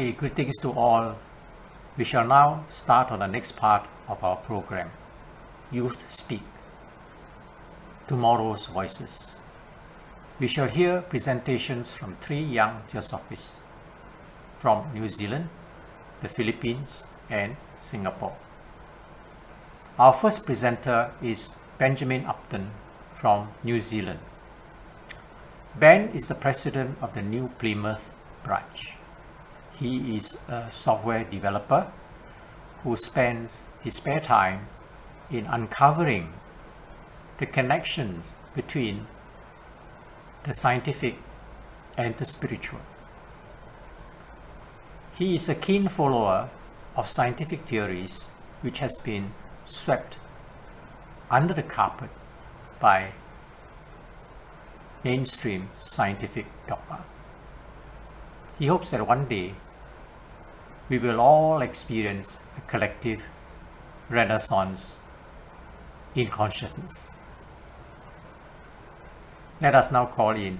Hi, greetings to all. We shall now start on the next part of our program, Youth Speak, Tomorrow's Voices. We shall hear presentations from three young theosophists from New Zealand, the Philippines, and Singapore. Our first presenter is Benjamin Upton from New Zealand. Ben is the president of the New Plymouth branch. He is a software developer who spends his spare time in uncovering the connections between the scientific and the spiritual. He is a keen follower of scientific theories which has been swept under the carpet by mainstream scientific dogma. He hopes that one day we will all experience a collective renaissance in consciousness. Let us now call in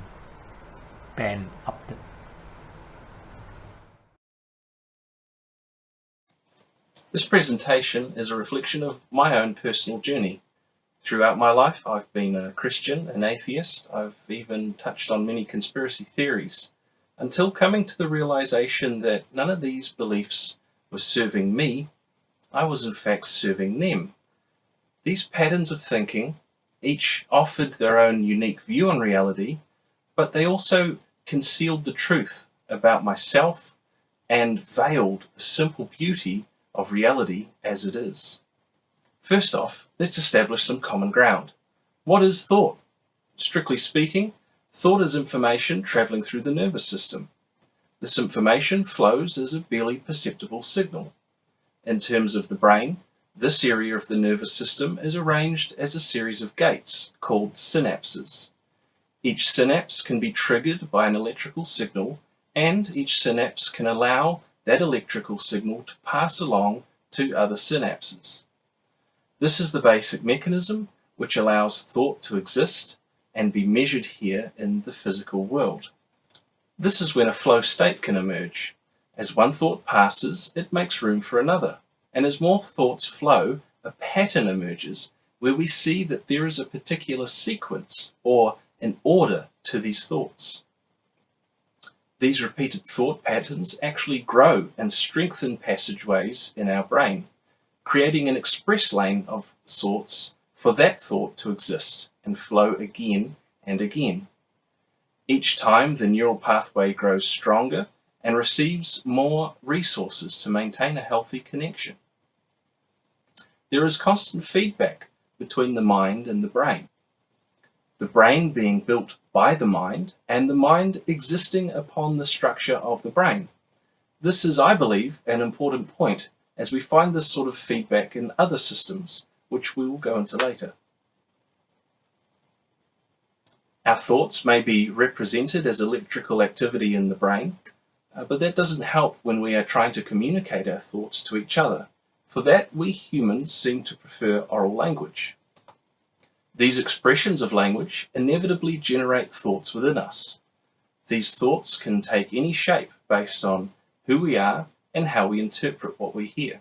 Ben Upton. This presentation is a reflection of my own personal journey. Throughout my life, I've been a Christian, an atheist. I've even touched on many conspiracy theories, until coming to the realization that none of these beliefs were serving me. I was in fact serving them. These patterns of thinking each offered their own unique view on reality, but they also concealed the truth about myself and veiled the simple beauty of reality as it is. First off, let's establish some common ground. What is thought? Strictly speaking, thought is information traveling through the nervous system. This information flows as a barely perceptible signal. In terms of the brain, this area of the nervous system is arranged as a series of gates called synapses. Each synapse can be triggered by an electrical signal, and each synapse can allow that electrical signal to pass along to other synapses. This is the basic mechanism which allows thought to exist and be measured here in the physical world. This is when a flow state can emerge. As one thought passes, it makes room for another, and as more thoughts flow, a pattern emerges where we see that there is a particular sequence or an order to these thoughts. These repeated thought patterns actually grow and strengthen passageways in our brain, creating an express lane of sorts for that thought to exist and flow again and again. Each time the neural pathway grows stronger and receives more resources to maintain a healthy connection. There is constant feedback between the mind and the brain. The brain being built by the mind and the mind existing upon the structure of the brain. This is, I believe, an important point as we find this sort of feedback in other systems, which we will go into later. Our thoughts may be represented as electrical activity in the brain, but that doesn't help when we are trying to communicate our thoughts to each other. For that, we humans seem to prefer oral language. These expressions of language inevitably generate thoughts within us. These thoughts can take any shape based on who we are and how we interpret what we hear.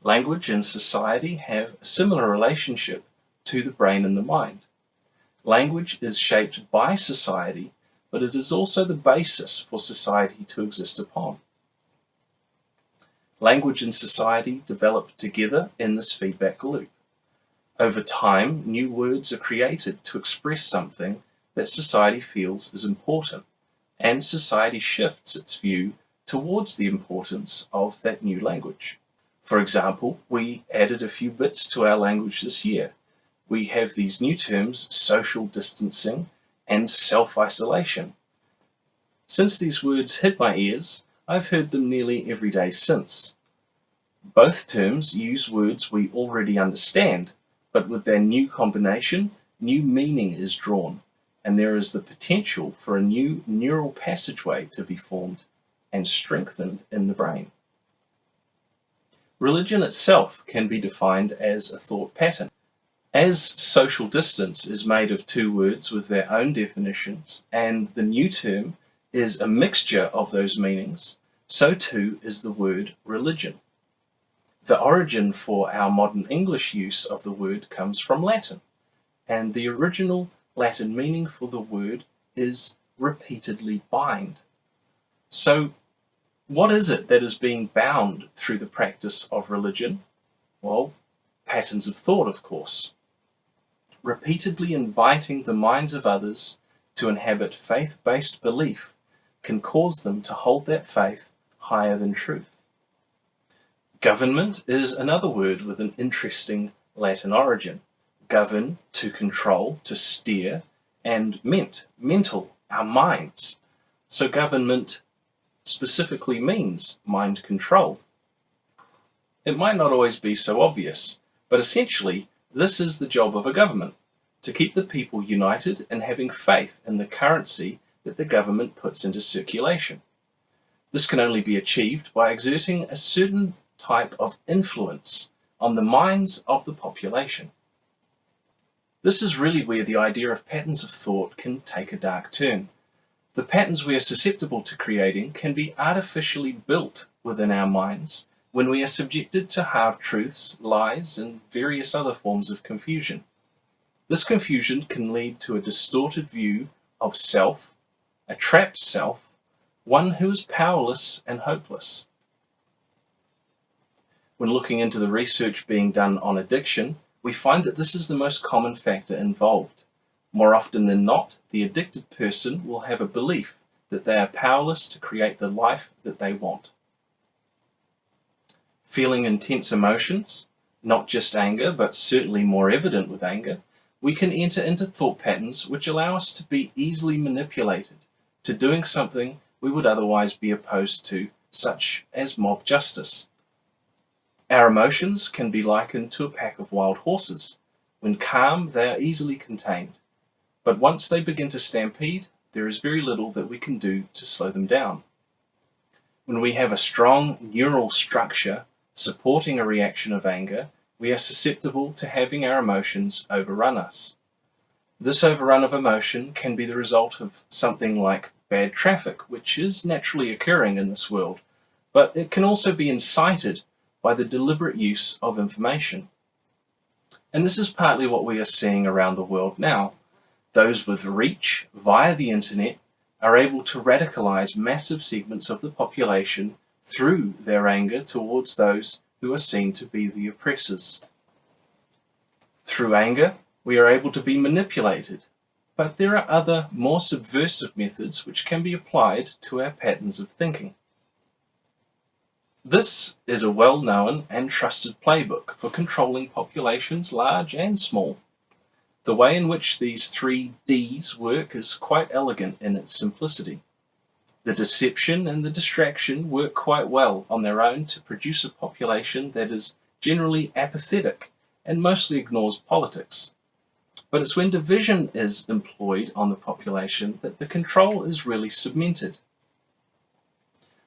Language and society have a similar relationship to the brain and the mind. Language is shaped by society, but it is also the basis for society to exist upon. Language and society develop together in this feedback loop. Over time, new words are created to express something that society feels is important, and society shifts its view towards the importance of that new language. For example, we added a few bits to our language this year. We have these new terms, social distancing and self-isolation. Since these words hit my ears, I've heard them nearly every day since. Both terms use words we already understand, but with their new combination, new meaning is drawn, and there is the potential for a new neural passageway to be formed and strengthened in the brain. Religion itself can be defined as a thought pattern. As social distance is made of two words with their own definitions, and the new term is a mixture of those meanings, so too is the word religion. The origin for our modern English use of the word comes from Latin, and the original Latin meaning for the word is repeatedly bind. So, what is it that is being bound through the practice of religion? Well, patterns of thought, of course. Repeatedly inviting the minds of others to inhabit faith-based belief can cause them to hold that faith higher than truth. Government is another word with an interesting Latin origin. Govern, to control, to steer, and mental, our minds. So government specifically means mind control. It might not always be so obvious, but essentially this is the job of a government, to keep the people united and having faith in the currency that the government puts into circulation. This can only be achieved by exerting a certain type of influence on the minds of the population. This is really where the idea of patterns of thought can take a dark turn. The patterns we are susceptible to creating can be artificially built within our minds when we are subjected to half-truths, lies, and various other forms of confusion. This confusion can lead to a distorted view of self, a trapped self, one who is powerless and hopeless. When looking into the research being done on addiction, we find that this is the most common factor involved. More often than not, the addicted person will have a belief that they are powerless to create the life that they want. Feeling intense emotions, not just anger, but certainly more evident with anger, we can enter into thought patterns which allow us to be easily manipulated to doing something we would otherwise be opposed to, such as mob justice. Our emotions can be likened to a pack of wild horses. When calm, they are easily contained. But once they begin to stampede, there is very little that we can do to slow them down. When we have a strong neural structure supporting a reaction of anger, we are susceptible to having our emotions overrun us. This overrun of emotion can be the result of something like bad traffic, which is naturally occurring in this world, but it can also be incited by the deliberate use of information. And this is partly what we are seeing around the world now. Those with reach via the internet are able to radicalize massive segments of the population through their anger towards those who are seen to be the oppressors. Through anger, we are able to be manipulated, but there are other, more subversive methods which can be applied to our patterns of thinking. This is a well-known and trusted playbook for controlling populations large and small. The way in which these 3 Ds work is quite elegant in its simplicity. The deception and the distraction work quite well on their own to produce a population that is generally apathetic and mostly ignores politics. But it's when division is employed on the population that the control is really cemented.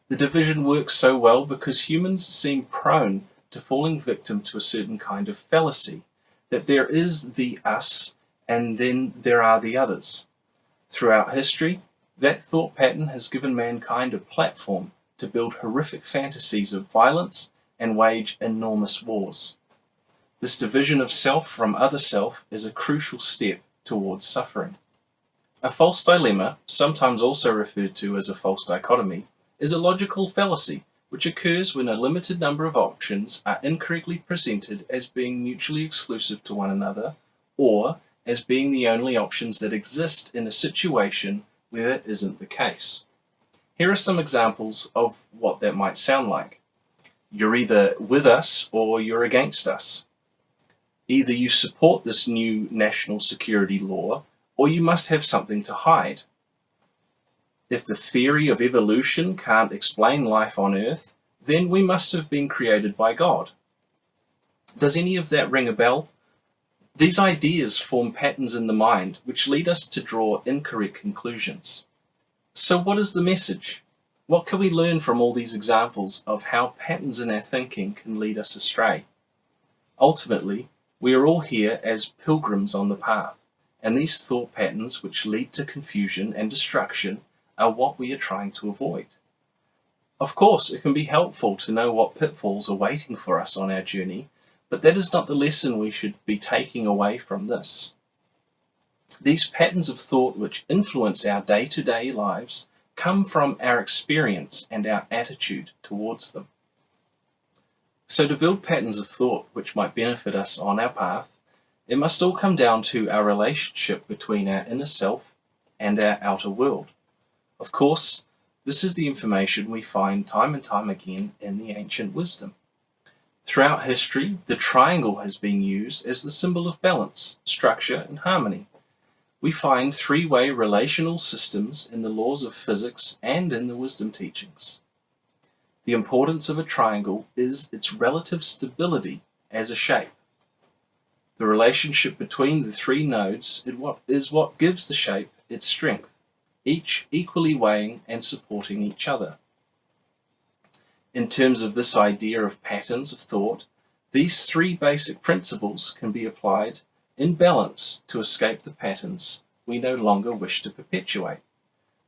The division works so well because humans seem prone to falling victim to a certain kind of fallacy, that there is the us and then there are the others. Throughout history, that thought pattern has given mankind a platform to build horrific fantasies of violence and wage enormous wars. This division of self from other self is a crucial step towards suffering. A false dilemma, sometimes also referred to as a false dichotomy, is a logical fallacy which occurs when a limited number of options are incorrectly presented as being mutually exclusive to one another, or as being the only options that exist in a situation where that isn't the case. Here are some examples of what that might sound like. You're either with us or you're against us. Either you support this new national security law, or you must have something to hide. If the theory of evolution can't explain life on Earth, then we must have been created by God. Does any of that ring a bell? These ideas form patterns in the mind which lead us to draw incorrect conclusions. So what is the message? What can we learn from all these examples of how patterns in our thinking can lead us astray? Ultimately, we are all here as pilgrims on the path, and these thought patterns which lead to confusion and destruction are what we are trying to avoid. Of course, it can be helpful to know what pitfalls are waiting for us on our journey, but that is not the lesson we should be taking away from this. These patterns of thought which influence our day-to-day lives come from our experience and our attitude towards them. So to build patterns of thought which might benefit us on our path, it must all come down to our relationship between our inner self and our outer world. Of course, this is the information we find time and time again in the ancient wisdom. Throughout history, the triangle has been used as the symbol of balance, structure, and harmony. We find three-way relational systems in the laws of physics and in the wisdom teachings. The importance of a triangle is its relative stability as a shape. The relationship between the three nodes is what gives the shape its strength, each equally weighing and supporting each other. In terms of this idea of patterns of thought, these three basic principles can be applied in balance to escape the patterns we no longer wish to perpetuate.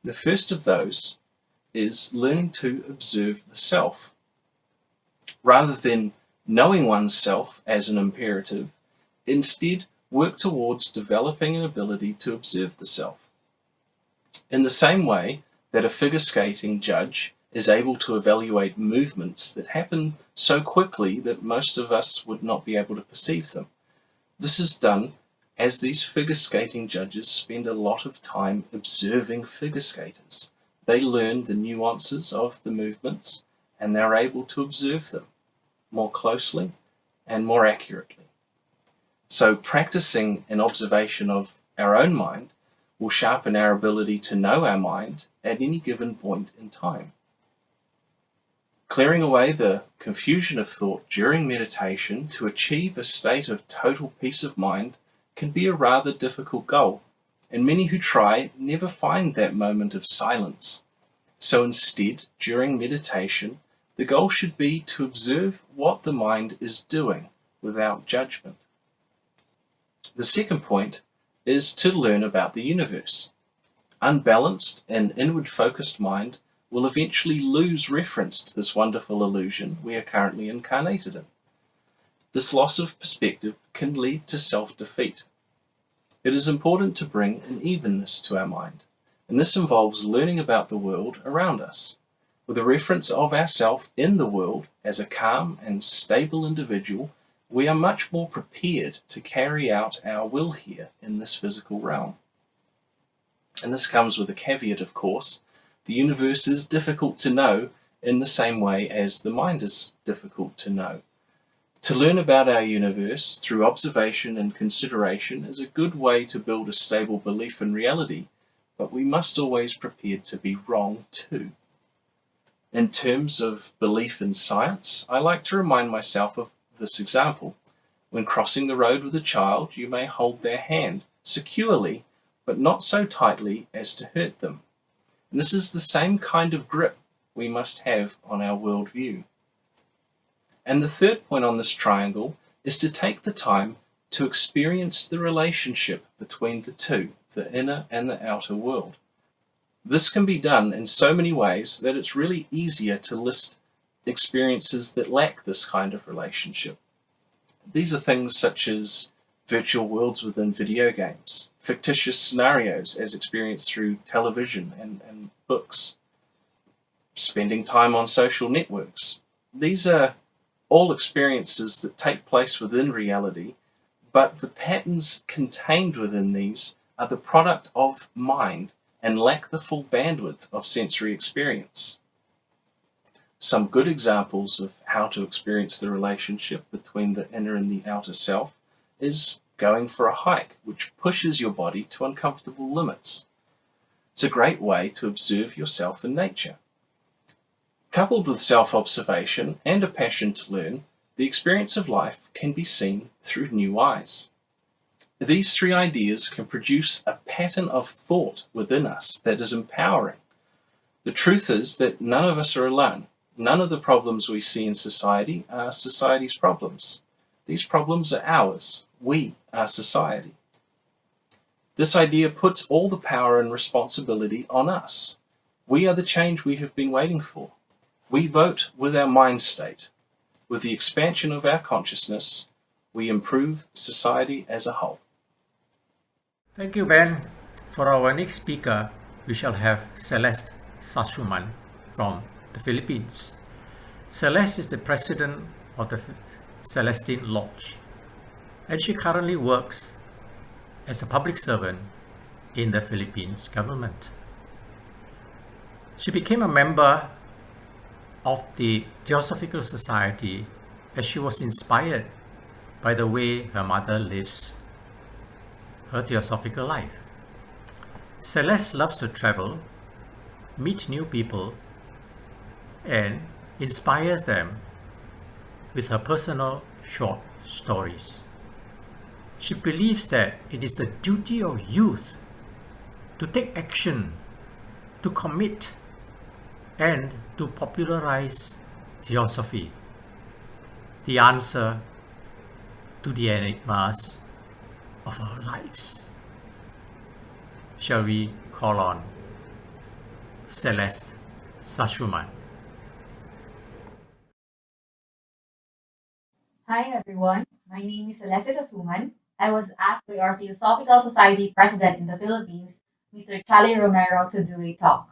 The first of those is learning to observe the self. Rather than knowing oneself as an imperative, instead work towards developing an ability to observe the self. In the same way that a figure skating judge is able to evaluate movements that happen so quickly that most of us would not be able to perceive them. This is done as these figure skating judges spend a lot of time observing figure skaters. They learn the nuances of the movements and they're able to observe them more closely and more accurately. So practicing an observation of our own mind will sharpen our ability to know our mind at any given point in time. Clearing away the confusion of thought during meditation to achieve a state of total peace of mind can be a rather difficult goal, and many who try never find that moment of silence. So instead, during meditation, the goal should be to observe what the mind is doing without judgment. The second point is to learn about the universe. Unbalanced and inward-focused mind will eventually lose reference to this wonderful illusion we are currently incarnated in. This loss of perspective can lead to self-defeat. It is important to bring an evenness to our mind, and this involves learning about the world around us, with a reference of ourself in the world as a calm and stable individual. We are much more prepared to carry out our will here in this physical realm. And this comes with a caveat, of course. The universe is difficult to know in the same way as the mind is difficult to know. To learn about our universe through observation and consideration is a good way to build a stable belief in reality, but we must always prepare to be wrong too. In terms of belief in science, I like to remind myself of this example. When crossing the road with a child, you may hold their hand securely, but not so tightly as to hurt them. And this is the same kind of grip we must have on our worldview. And the third point on this triangle is to take the time to experience the relationship between the two, the inner and the outer world. This can be done in so many ways that it's really easier to list experiences that lack this kind of relationship. These are things such as virtual worlds within video games, fictitious scenarios as experienced through television and books, spending time on social networks. These are all experiences that take place within reality, but the patterns contained within these are the product of mind and lack the full bandwidth of sensory experience. Some good examples of how to experience the relationship between the inner and the outer self is going for a hike, which pushes your body to uncomfortable limits. It's a great way to observe yourself in nature. Coupled with self-observation and a passion to learn, the experience of life can be seen through new eyes. These three ideas can produce a pattern of thought within us that is empowering. The truth is that none of us are alone. None of the problems we see in society are society's problems. These problems are ours. We are society. This idea puts all the power and responsibility on us. We are the change we have been waiting for. We vote with our mind state. With the expansion of our consciousness, we improve society as a whole. Thank you, Ben. For our next speaker, we shall have Celeste Sasuman from the Philippines. Celeste is the president of the Celestine Lodge, and she currently works as a public servant in the Philippines government. She became a member of the Theosophical Society as she was inspired by the way her mother lives her theosophical life. Celeste loves to travel, meet new people, and inspires them with her personal short stories. She believes that it is the duty of youth to take action, to commit, and to popularize theosophy, the answer to the enigmas of our lives. Shall we call on Celeste Sasuman? Hi everyone, my name is Celeste Sasuman. I was asked by our Theosophical Society president in the Philippines, Mr. Charlie Romero, to do a talk.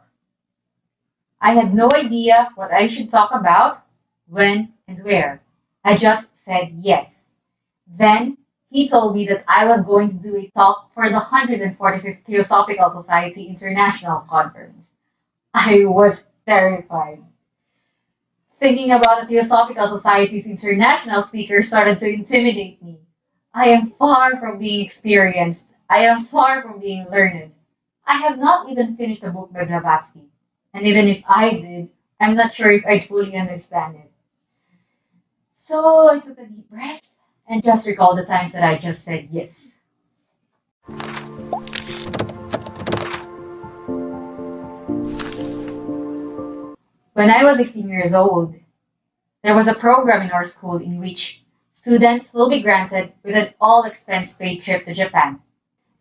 I had no idea what I should talk about, when, and where. I just said yes. Then he told me that I was going to do a talk for the 145th Theosophical Society International Conference. I was terrified. Thinking about the Theosophical Society's international speaker started to intimidate me. I am far from being experienced. I am far from being learned. I have not even finished the book by Blavatsky. And even if I did, I'm not sure if I'd fully understand it. So I took a deep breath and just recalled the times that I just said yes. When I was 16 years old, there was a program in our school in which students will be granted with an all-expense-paid trip to Japan.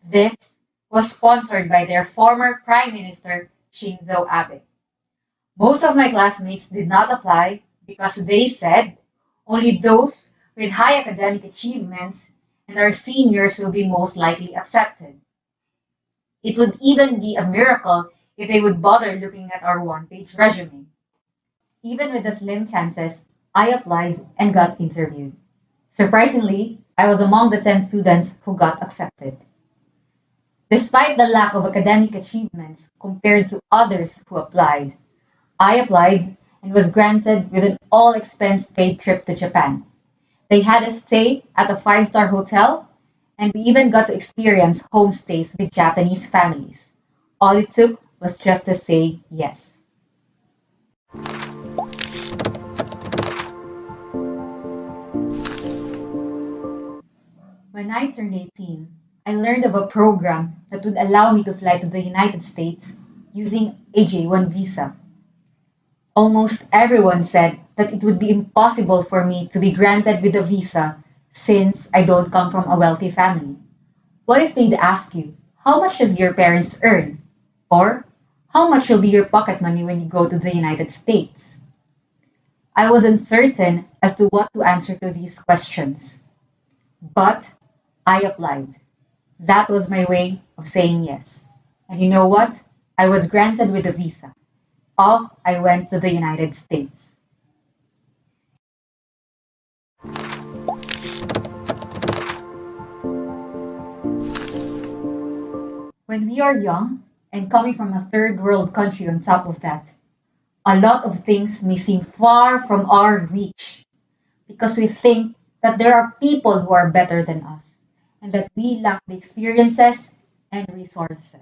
This was sponsored by their former Prime Minister Shinzo Abe. Most of my classmates did not apply because they said only those with high academic achievements and our seniors will be most likely accepted. It would even be a miracle if they would bother looking at our one-page resume. Even with the slim chances, I applied and got interviewed. Surprisingly, I was among the 10 students who got accepted. Despite the lack of academic achievements compared to others who applied, I applied and was granted with an all-expense-paid trip to Japan. They had us stay at a 5-star hotel, and we even got to experience homestays with Japanese families. All it took was just to say yes. When I turned 18, I learned of a program that would allow me to fly to the United States using a J-1 visa. Almost everyone said that it would be impossible for me to be granted with a visa since I don't come from a wealthy family. What if they'd ask you, how much does your parents earn? Or, how much will be your pocket money when you go to the United States? I was uncertain as to what to answer to these questions. But I applied. That was my way of saying yes. And you know what? I was granted with a visa. Off I went to the United States. When we are young and coming from a third world country on top of that, a lot of things may seem far from our reach because we think that there are people who are better than us and that we lack the experiences and resources.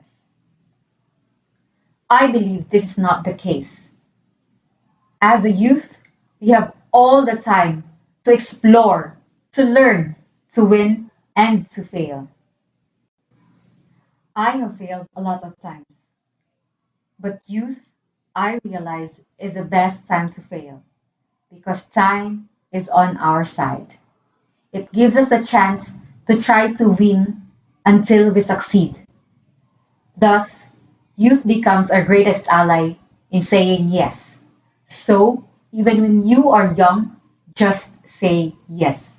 I believe this is not the case. As a youth, we have all the time to explore, to learn, to win, and to fail. I have failed a lot of times, but youth, I realize, is the best time to fail because time is on our side. It gives us the chance to try to win until we succeed. Thus, youth becomes our greatest ally in saying yes. So, even when you are young, just say yes.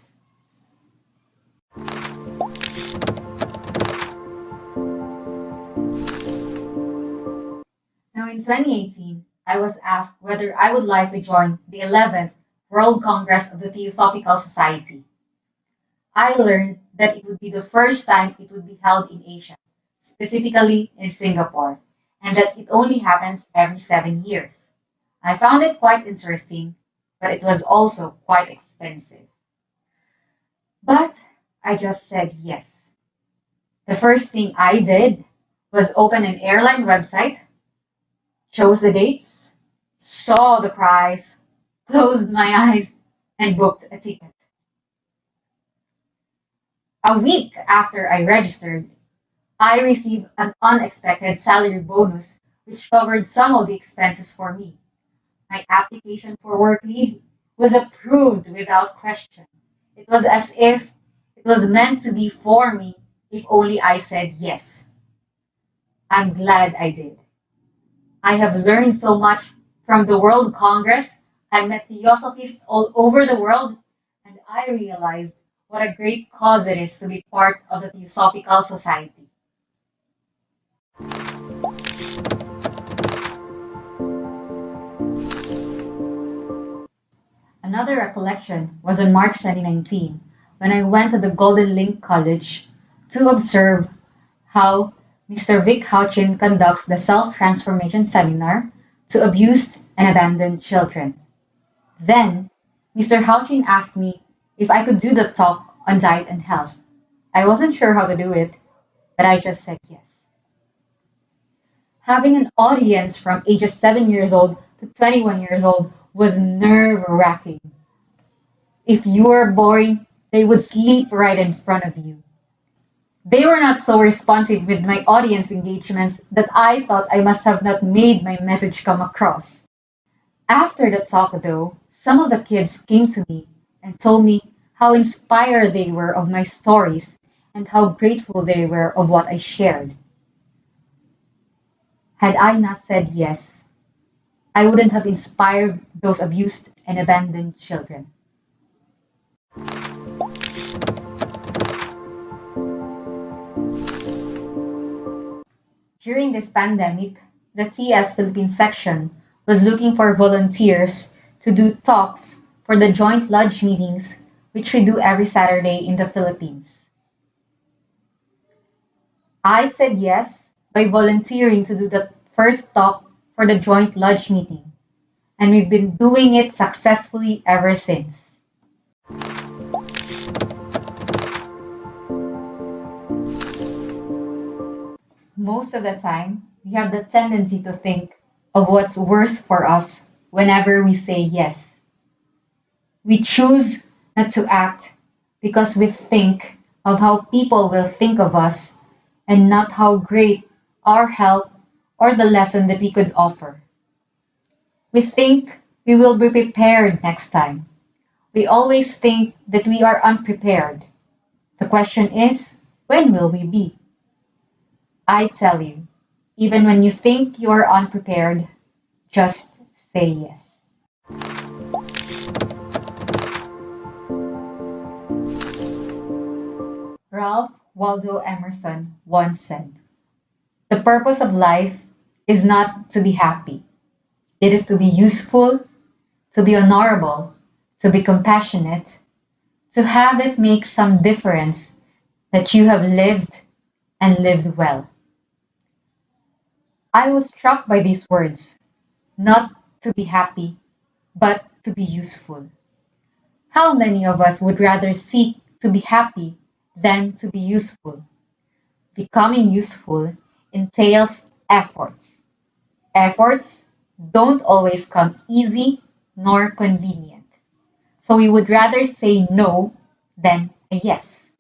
Now, in 2018, I was asked whether I would like to join the 11th World Congress of the Theosophical Society. I learned that it would be the first time it would be held in Asia, specifically in Singapore, and that it only happens every 7 years. I found it quite interesting, but it was also quite expensive. But I just said yes. The first thing I did was open an airline website, chose the dates, saw the price, closed my eyes, and booked a ticket. A week after I registered, I received an unexpected salary bonus which covered some of the expenses for me. My application for work leave was approved without question. It was as if it was meant to be for me if only I said yes. I'm glad I did. I have learned so much from the World Congress. I met theosophists all over the world, and I realized what a great cause it is to be part of the Theosophical Society. Another recollection was on March 2019 when I went to the Golden Link College to observe how Mr. Vic Houchin conducts the self-transformation seminar to abused and abandoned children. Then, Mr. Houchin asked me if I could do the talk on diet and health. I wasn't sure how to do it, but I just said yes. Having an audience from ages 7 years old to 21 years old was nerve-wracking. If you were boring, they would sleep right in front of you. They were not so responsive with my audience engagements that I thought I must have not made my message come across. After the talk, though, some of the kids came to me and told me how inspired they were of my stories and how grateful they were of what I shared. Had I not said yes, I wouldn't have inspired those abused and abandoned children. During this pandemic, the TS Philippines section was looking for volunteers to do talks for the joint lodge meetings, which we do every Saturday in the Philippines. I said yes by volunteering to do the first talk for the joint lodge meeting, and we've been doing it successfully ever since. Most of the time, we have the tendency to think of what's worse for us whenever we say yes. We choose not to act because we think of how people will think of us and not how great our help or the lesson that we could offer. We think we will be prepared next time. We always think that we are unprepared. The question is, when will we be? I tell you, even when you think you are unprepared, just say yes. Ralph Waldo Emerson once said, "The purpose of life is not to be happy. It is to be useful, to be honorable, to be compassionate, to have it make some difference that you have lived and lived well." I was struck by these words, not to be happy, but to be useful. How many of us would rather seek to be happy than to be useful? Becoming useful entails efforts. Efforts don't always come easy nor convenient. So we would rather say no than a yes.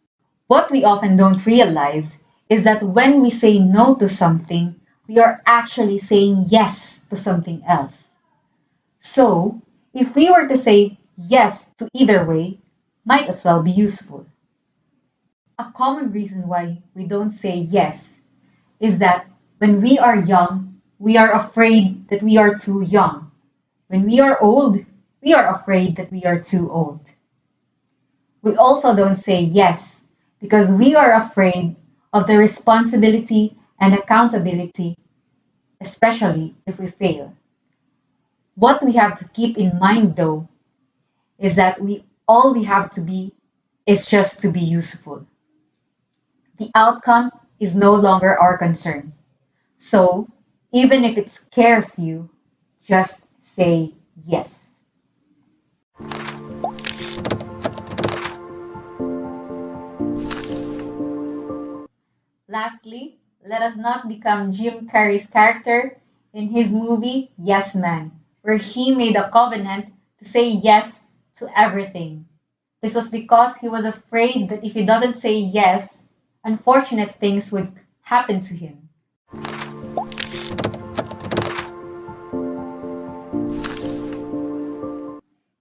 What we often don't realize is that when we say no to something, we are actually saying yes to something else. So, if we were to say yes to either way, might as well be useful. A common reason why we don't say yes is that when we are young, we are afraid that we are too young. When we are old, we are afraid that we are too old. We also don't say yes because we are afraid of the responsibility and accountability, especially if we fail. What we have to keep in mind though is that all we have to be is just to be useful. The outcome is no longer our concern. So, even if it scares you, just say yes. Lastly, let us not become Jim Carrey's character in his movie Yes Man, where he made a covenant to say yes to everything. This was because he was afraid that if he doesn't say yes, unfortunate things would happen to him.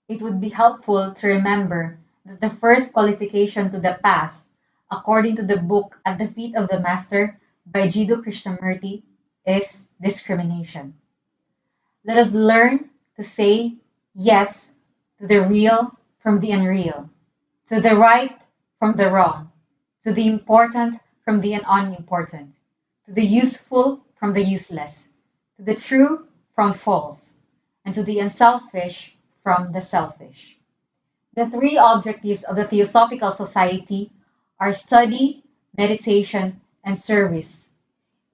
It would be helpful to remember that the first qualification to the path, according to the book At the Feet of the Master by Jiddu Krishnamurti, is discrimination. Let us learn to say yes to the real from the unreal, to the right from the wrong, to the important from the unimportant, to the useful from the useless, to the true from false, and to the unselfish from the selfish. The three objectives of the Theosophical Society are study, meditation, and service.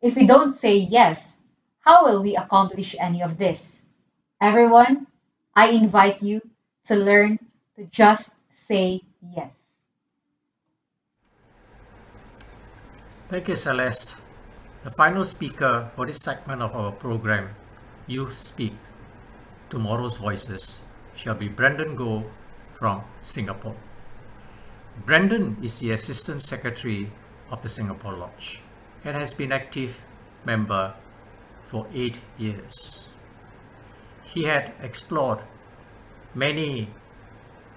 If we don't say yes, how will we accomplish any of this? Everyone, I invite you to learn to just say yes. Thank you, Celeste. The final speaker for this segment of our program, You Speak, Tomorrow's Voices, shall be Brendan Goh from Singapore. Brendan is the Assistant Secretary of the Singapore Lodge and has been active member for 8 years. He had explored many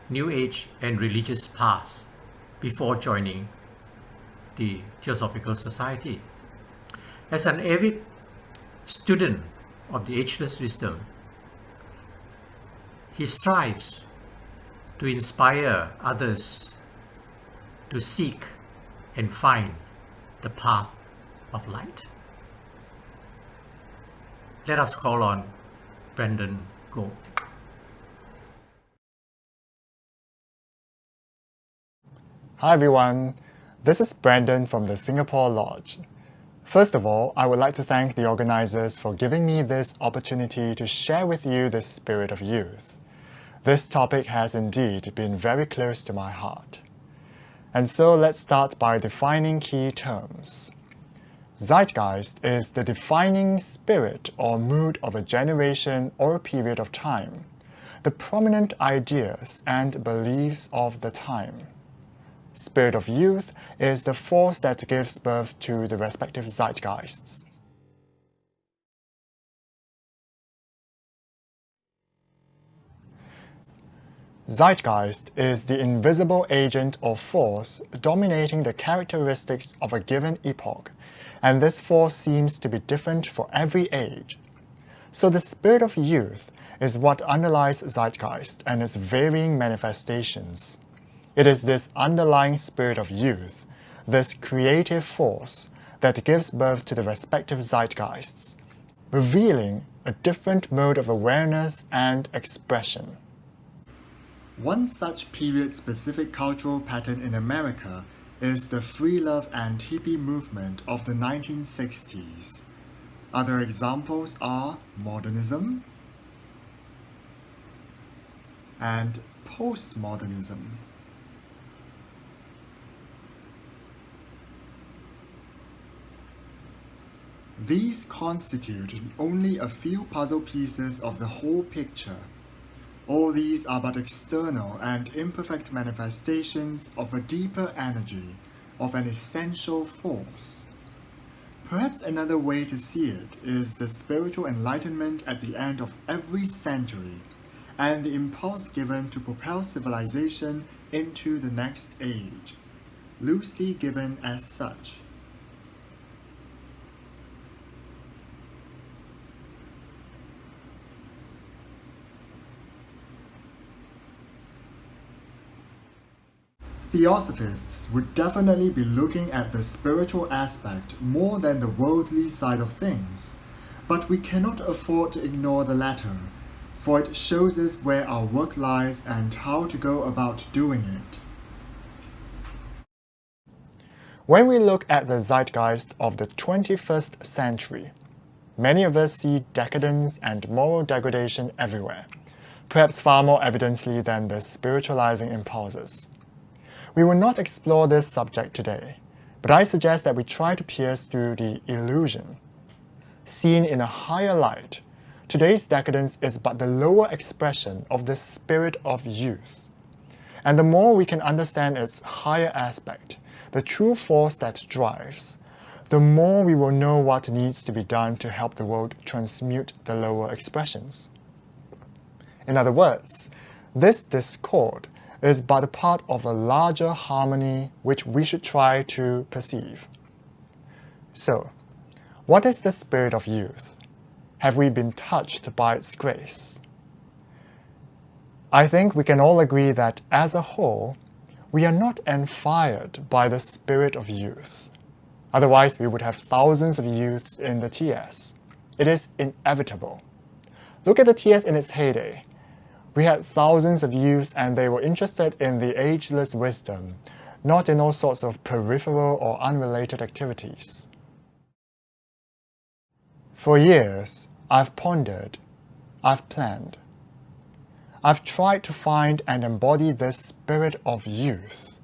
New Age and religious paths before joining the Theosophical Society. As an avid student of the Ageless Wisdom, he strives to inspire others to seek and find the path of light. Let us call on Brendan Goh. Hi everyone, this is Brandon from the Singapore Lodge. First of all, I would like to thank the organizers for giving me this opportunity to share with you the spirit of youth. This topic has indeed been very close to my heart. And so let's start by defining key terms. Zeitgeist is the defining spirit or mood of a generation or a period of time, the prominent ideas and beliefs of the time. Spirit of youth is the force that gives birth to the respective zeitgeists. Zeitgeist is the invisible agent or force dominating the characteristics of a given epoch, and this force seems to be different for every age. So the spirit of youth is what underlies zeitgeist and its varying manifestations. It is this underlying spirit of youth, this creative force, that gives birth to the respective zeitgeists, revealing a different mode of awareness and expression. One such period-specific cultural pattern in America is the free love and hippie movement of the 1960s. Other examples are modernism and postmodernism. These constitute only a few puzzle pieces of the whole picture. All these are but external and imperfect manifestations of a deeper energy, of an essential force. Perhaps another way to see it is the spiritual enlightenment at the end of every century, and the impulse given to propel civilization into the next age, loosely given as such. Theosophists would definitely be looking at the spiritual aspect more than the worldly side of things, but we cannot afford to ignore the latter, for it shows us where our work lies and how to go about doing it. When we look at the zeitgeist of the 21st century, many of us see decadence and moral degradation everywhere, perhaps far more evidently than the spiritualizing impulses. We will not explore this subject today, but I suggest that we try to pierce through the illusion. Seen in a higher light, today's decadence is but the lower expression of the spirit of youth. And the more we can understand its higher aspect, the true force that drives, the more we will know what needs to be done to help the world transmute the lower expressions. In other words, this discord is but a part of a larger harmony which we should try to perceive. So, what is the spirit of youth? Have we been touched by its grace? I think we can all agree that as a whole, we are not enfired by the spirit of youth. Otherwise, we would have thousands of youths in the TS. It is inevitable. Look at the TS in its heyday. We had thousands of youths and they were interested in the ageless wisdom, not in all sorts of peripheral or unrelated activities. For years, I've pondered, I've planned. I've tried to find and embody this spirit of youth,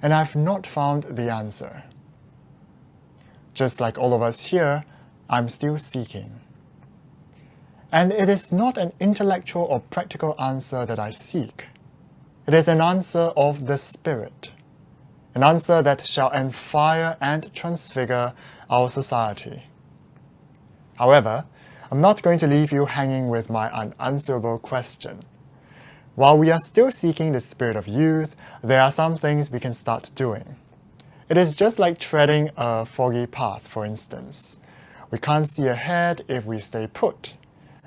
and I've not found the answer. Just like all of us here, I'm still seeking. And it is not an intellectual or practical answer that I seek. It is an answer of the spirit, an answer that shall enfire and transfigure our society. However, I'm not going to leave you hanging with my unanswerable question. While we are still seeking the spirit of youth, there are some things we can start doing. It is just like treading a foggy path, for instance. We can't see ahead if we stay put.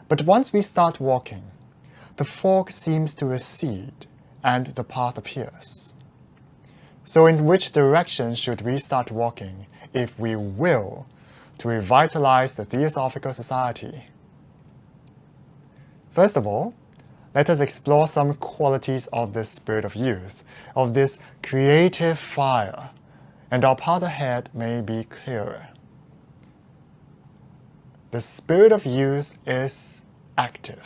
But once we start walking, the fog seems to recede and the path appears. So in which direction should we start walking if we will to revitalize the Theosophical Society? First of all, let us explore some qualities of this spirit of youth, of this creative fire, and our path ahead may be clearer. The spirit of youth is active.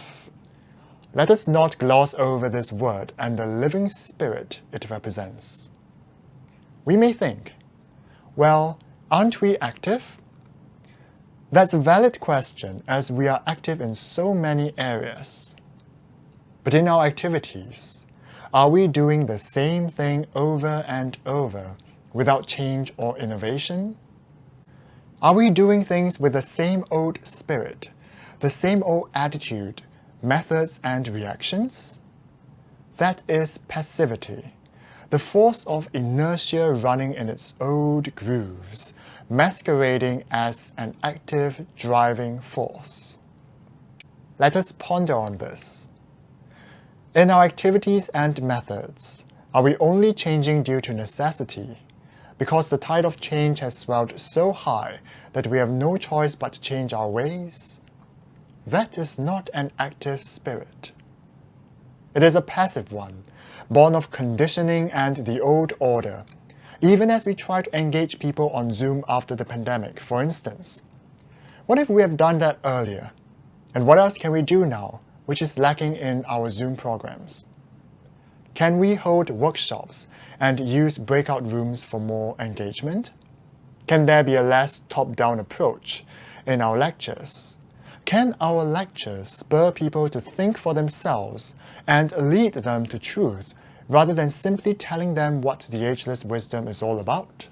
Let us not gloss over this word and the living spirit it represents. We may think, well, aren't we active? That's a valid question as we are active in so many areas. But in our activities, are we doing the same thing over and over without change or innovation? Are we doing things with the same old spirit, the same old attitude, methods, and reactions? That is passivity, the force of inertia running in its old grooves, masquerading as an active driving force. Let us ponder on this. In our activities and methods, are we only changing due to necessity, because the tide of change has swelled so high that we have no choice but to change our ways? That is not an active spirit. It is a passive one, born of conditioning and the old order, even as we try to engage people on Zoom after the pandemic, for instance. What if we have done that earlier? And what else can we do now, which is lacking in our Zoom programs? Can we hold workshops and use breakout rooms for more engagement? Can there be a less top-down approach in our lectures? Can our lectures spur people to think for themselves and lead them to truth rather than simply telling them what the ageless wisdom is all about?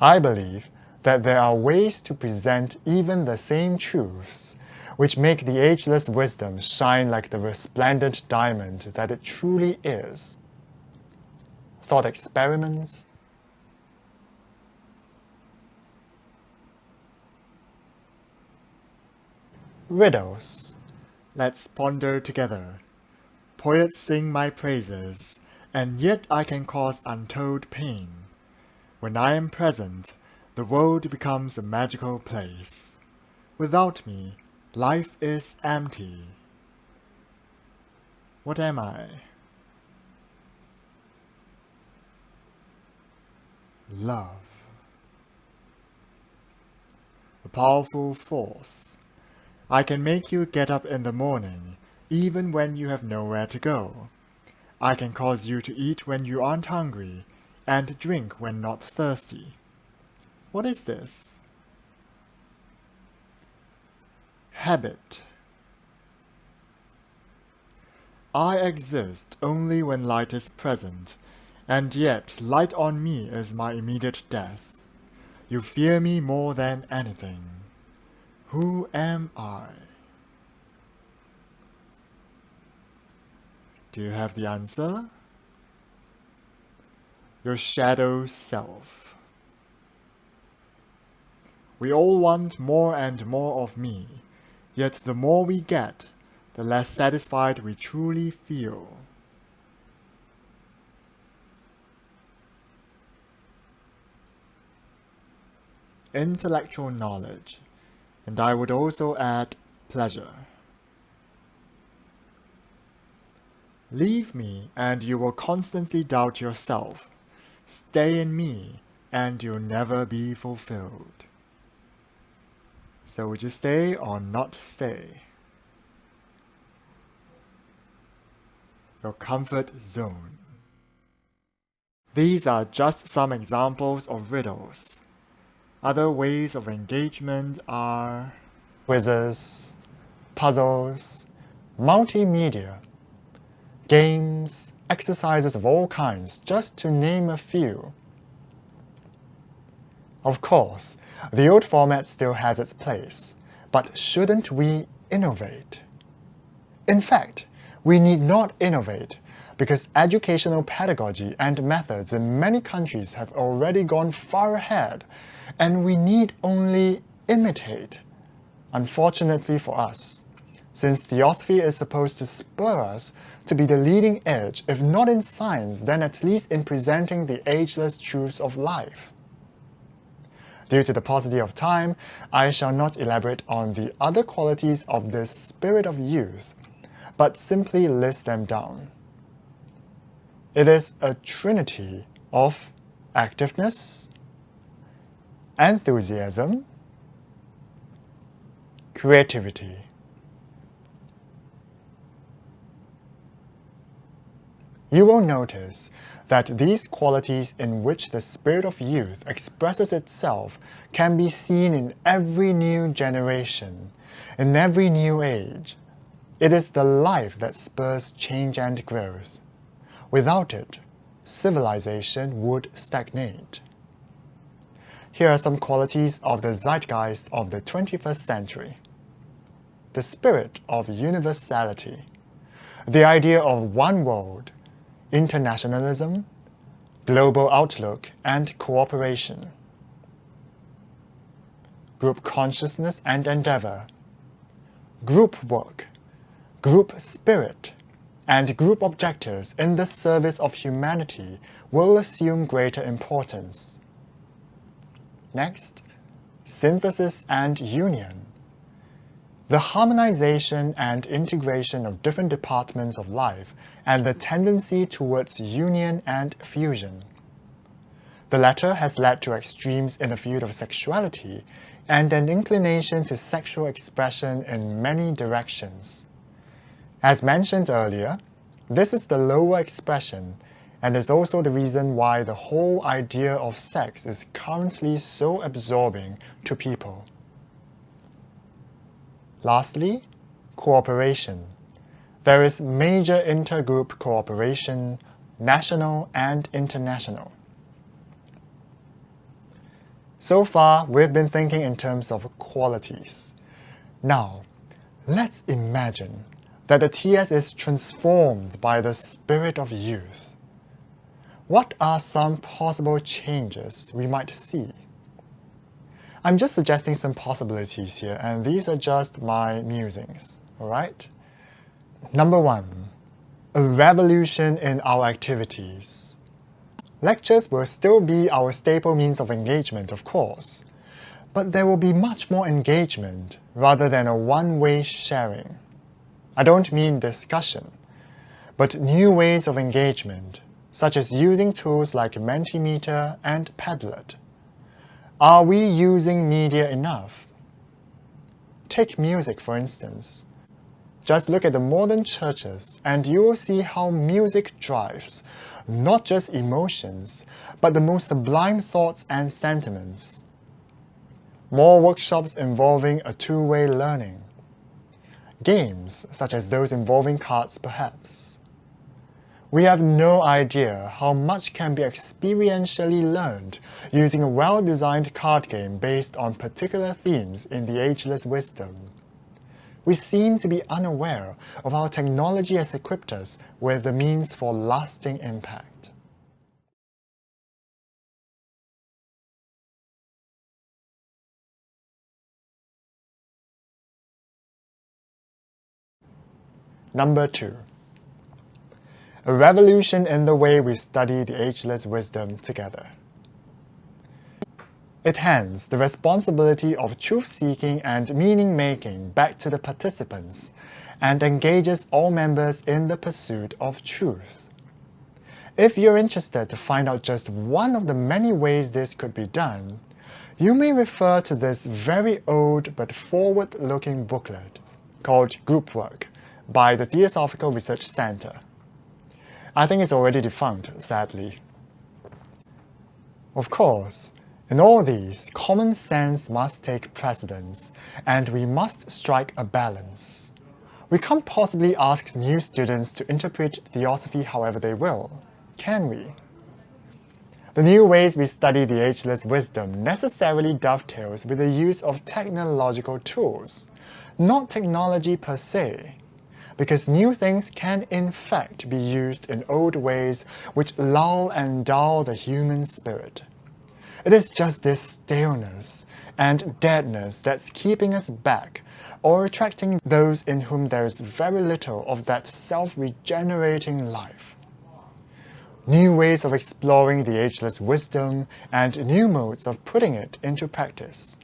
I believe that there are ways to present even the same truths which make the ageless wisdom shine like the resplendent diamond that it truly is. Thought experiments, riddles. Let's ponder together. Poets sing my praises, and yet I can cause untold pain. When I am present, the world becomes a magical place. Without me, life is empty. What am I? Love. A powerful force. I can make you get up in the morning, even when you have nowhere to go. I can cause you to eat when you aren't hungry, and drink when not thirsty. What is this? Habit. I exist only when light is present, and yet light on me is my immediate death. You fear me more than anything. Who am I? Do you have the answer? Your shadow self. We all want more and more of me, yet the more we get, the less satisfied we truly feel. Intellectual knowledge, and I would also add pleasure. Leave me and you will constantly doubt yourself. Stay in me and you'll never be fulfilled. So would you stay or not stay? Your comfort zone. These are just some examples of riddles. Other ways of engagement are quizzes, puzzles, multimedia, games, exercises of all kinds, just to name a few. Of course, the old format still has its place, but shouldn't we innovate? In fact, we need not innovate because educational pedagogy and methods in many countries have already gone far ahead, and we need only imitate. Unfortunately for us, since theosophy is supposed to spur us to be the leading edge, if not in science, then at least in presenting the ageless truths of life. Due to the paucity of time, I shall not elaborate on the other qualities of this spirit of youth, but simply list them down. It is a trinity of activeness, enthusiasm, creativity. You will notice that these qualities in which the spirit of youth expresses itself can be seen in every new generation, in every new age. It is the life that spurs change and growth. Without it, civilization would stagnate. Here are some qualities of the zeitgeist of the 21st century. The spirit of universality, the idea of one world, internationalism, global outlook, and cooperation. Group consciousness and endeavor, group work, group spirit, and group objectives in the service of humanity will assume greater importance. Next, synthesis and union. The harmonization and integration of different departments of life and the tendency towards union and fusion. The latter has led to extremes in the field of sexuality and an inclination to sexual expression in many directions. As mentioned earlier, this is the lower expression and is also the reason why the whole idea of sex is currently so absorbing to people. Lastly, cooperation. There is major intergroup cooperation, national and international. So far, we've been thinking in terms of qualities. Now, let's imagine that the TS is transformed by the spirit of youth. What are some possible changes we might see? I'm just suggesting some possibilities here, and these are just my musings, alright? Number 1, A revolution in our activities. Lectures will still be our staple means of engagement, of course, but there will be much more engagement rather than a one-way sharing. I don't mean discussion, but new ways of engagement, such as using tools like Mentimeter and Padlet. Are we using media enough? Take music, for instance. Just look at the modern churches and you will see how music drives not just emotions, but the most sublime thoughts and sentiments. More workshops involving a two-way learning. Games, such as those involving cards perhaps. We have no idea how much can be experientially learned using a well-designed card game based on particular themes in the Ageless Wisdom. We seem to be unaware of how technology has equipped us with the means for lasting impact. Number 2. A revolution in the way we study the Ageless Wisdom together. It hands the responsibility of truth-seeking and meaning-making back to the participants and engages all members in the pursuit of truth. If you're interested to find out just one of the many ways this could be done, you may refer to this very old but forward-looking booklet called Group Work by the Theosophical Research Center. I think it's already defunct, sadly. Of course, in all these, common sense must take precedence, and we must strike a balance. We can't possibly ask new students to interpret theosophy however they will, can we? The new ways we study the Ageless Wisdom necessarily dovetails with the use of technological tools, not technology per se, because new things can in fact be used in old ways which lull and dull the human spirit. It is just this staleness and deadness that's keeping us back or attracting those in whom there is very little of that self-regenerating life. New ways of exploring the Ageless Wisdom and new modes of putting it into practice,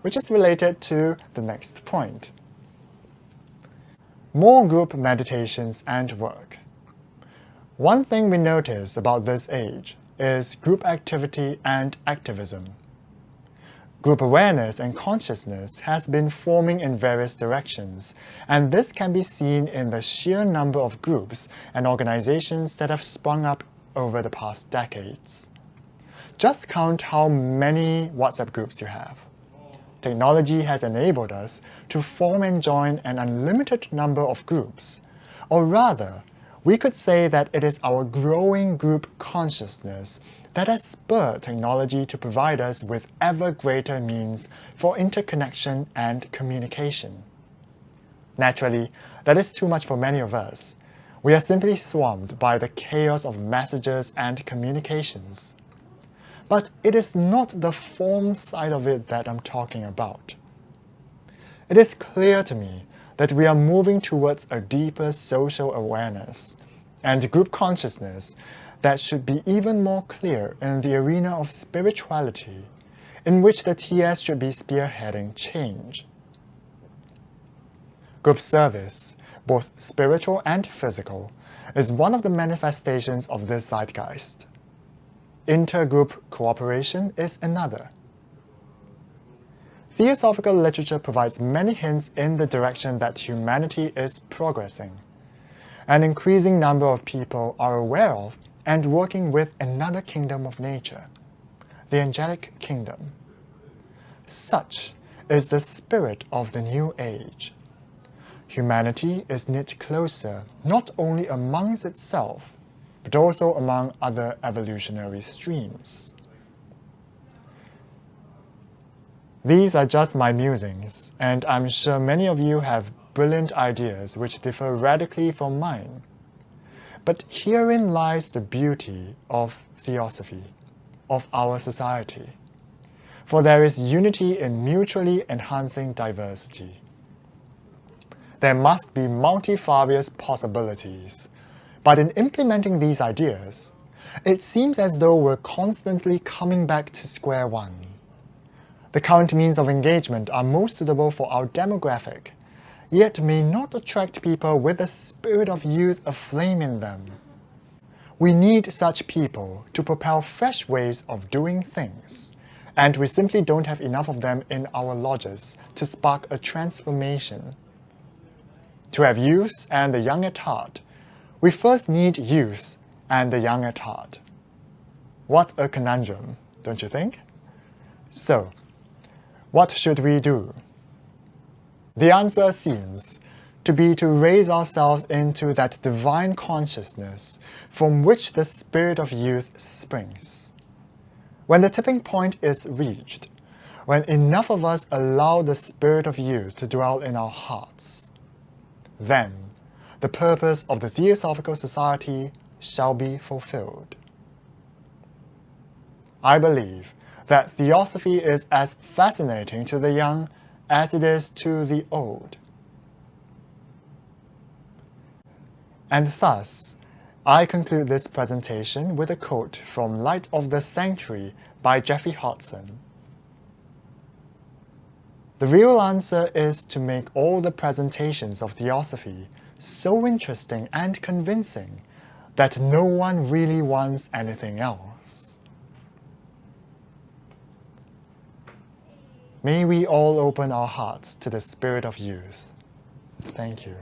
which is related to the next point. More group meditations and work. One thing we notice about this age is group activity and activism. Group awareness and consciousness has been forming in various directions, and this can be seen in the sheer number of groups and organizations that have sprung up over the past decades. Just count how many WhatsApp groups you have. Technology has enabled us to form and join an unlimited number of groups, or rather, we could say that it is our growing group consciousness that has spurred technology to provide us with ever greater means for interconnection and communication. Naturally, that is too much for many of us. We are simply swamped by the chaos of messages and communications. But it is not the form side of it that I'm talking about. It is clear to me that we are moving towards a deeper social awareness and group consciousness that should be even more clear in the arena of spirituality, in which the TS should be spearheading change. Group service, both spiritual and physical, is one of the manifestations of this zeitgeist. Intergroup cooperation is another. Theosophical literature provides many hints in the direction that humanity is progressing. An increasing number of people are aware of and working with another kingdom of nature, the angelic kingdom. Such is the spirit of the new age. Humanity is knit closer not only amongst itself, but also among other evolutionary streams. These are just my musings, and I'm sure many of you have brilliant ideas which differ radically from mine. But herein lies the beauty of theosophy, of our society. For there is unity in mutually enhancing diversity. There must be multifarious possibilities, But in implementing these ideas, it seems as though we're constantly coming back to square one. The current means of engagement are most suitable for our demographic, yet may not attract people with the spirit of youth aflame in them. We need such people to propel fresh ways of doing things, and we simply don't have enough of them in our lodges to spark a transformation. To have youth and the young at heart, we first need youth and the young at heart. What a conundrum, don't you think? So, what should we do? The answer seems to be to raise ourselves into that divine consciousness from which the spirit of youth springs. When the tipping point is reached, when enough of us allow the spirit of youth to dwell in our hearts, then the purpose of the Theosophical Society shall be fulfilled. I believe that theosophy is as fascinating to the young as it is to the old. And thus, I conclude this presentation with a quote from Light of the Sanctuary by Jeffrey Hodson. The real answer is to make all the presentations of theosophy so interesting and convincing that no one really wants anything else. May we all open our hearts to the spirit of youth. Thank you.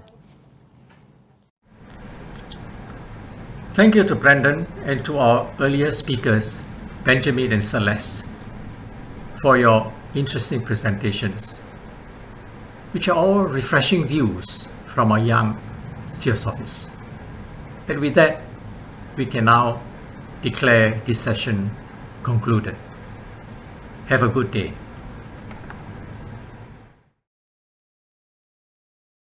Thank you to Brandon and to our earlier speakers, Benjamin and Celeste, for your interesting presentations, which are all refreshing views from our young theosophists. And with that, we can now declare this session concluded. Have a good day.